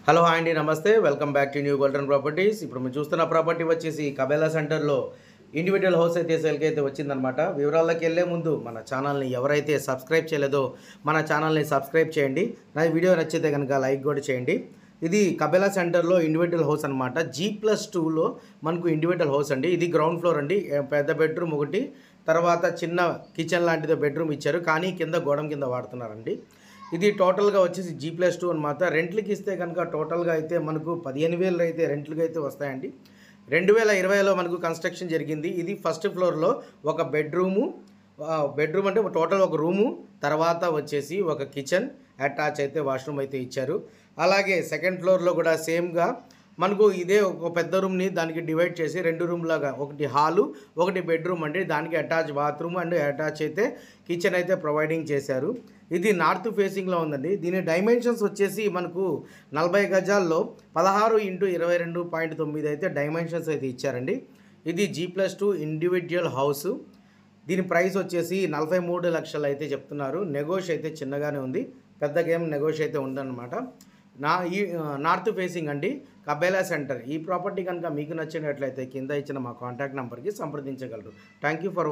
Hello hi అండి, నమస్తే. Welcome back to new golden properties. ఇప్పుడు మీరు చూస్తున్న ప్రాపర్టీ వచ్చేసి కబేలా సెంటర్లో ఇండివిజువల్ హౌస్ అయితే సేల్కి అయితే వచ్చిందనమాట. వివరాల్లోకి వెళ్ళే ముందు మన ఛానల్ని ఎవరైతే సబ్స్క్రైబ్ చేయలేదో మన ఛానల్ని సబ్స్క్రైబ్ చేయండి. నా వీడియో నచ్చితే కనుక లైక్ కూడా చేయండి. ఇది కబేలా సెంటర్లో ఇండివిజువల్ హౌస్ అనమాట. G+2లో మనకు ఇండివిజువల్ హౌస్ అండి. ఇది గ్రౌండ్ ఫ్లోర్ అండి. పెద్ద బెడ్రూమ్ ఒకటి, తర్వాత చిన్న కిచెన్ లాంటిది బెడ్రూమ్ ఇచ్చారు, కానీ కింద గోడం కింద వాడుతున్నారండి. ఇది టోటల్గా వచ్చేసి G+2 అనమాట. రెంట్లకి ఇస్తే కనుక టోటల్గా అయితే మనకు 15,000 అయితే రెంట్లకి అయితే వస్తాయండి. 2020లో మనకు కన్స్ట్రక్షన్ జరిగింది. ఇది ఫస్ట్ ఫ్లోర్లో ఒక బెడ్రూమ్ అంటే టోటల్ ఒక రూము, తర్వాత వచ్చేసి ఒక కిచెన్ అటాచ్ అయితే వాష్రూమ్ అయితే ఇచ్చారు. అలాగే సెకండ్ ఫ్లోర్లో కూడా సేమ్గా మనకు ఇదే ఒక పెద్ద రూమ్ని దానికి డివైడ్ చేసి 2 రూమ్ లాగా, ఒకటి హాలు ఒకటి బెడ్రూమ్ అండి. దానికి అటాచ్ బాత్రూమ్ అండ్ అటాచ్ అయితే కిచెన్ అయితే ప్రొవైడింగ్ చేశారు. ఇది నార్త్ ఫేసింగ్లో ఉందండి. దీని డైమెన్షన్స్ వచ్చేసి మనకు 40 గజాల్లో 16x22.9 అయితే డైమెన్షన్స్ అయితే ఇచ్చారండి. ఇది G+2 ఇండివిజువల్ హౌస్. దీని ప్రైస్ వచ్చేసి 43 లక్షలు అయితే చెప్తున్నారు. నెగోషియేట్ అయితే చిన్నగానే ఉంది, పెద్దగా ఏం నెగోషియేట్ అయితే ఉందన్నమాట. నార్త్ ఫేసింగ్ అండి, కబేలా సెంటర్. ఈ ప్రాపర్టీ కనుక మీకు నచ్చినట్లయితే కింద ఇచ్చిన మా కాంటాక్ట్ నెంబర్కి సంప్రదించగలరు. Thank you for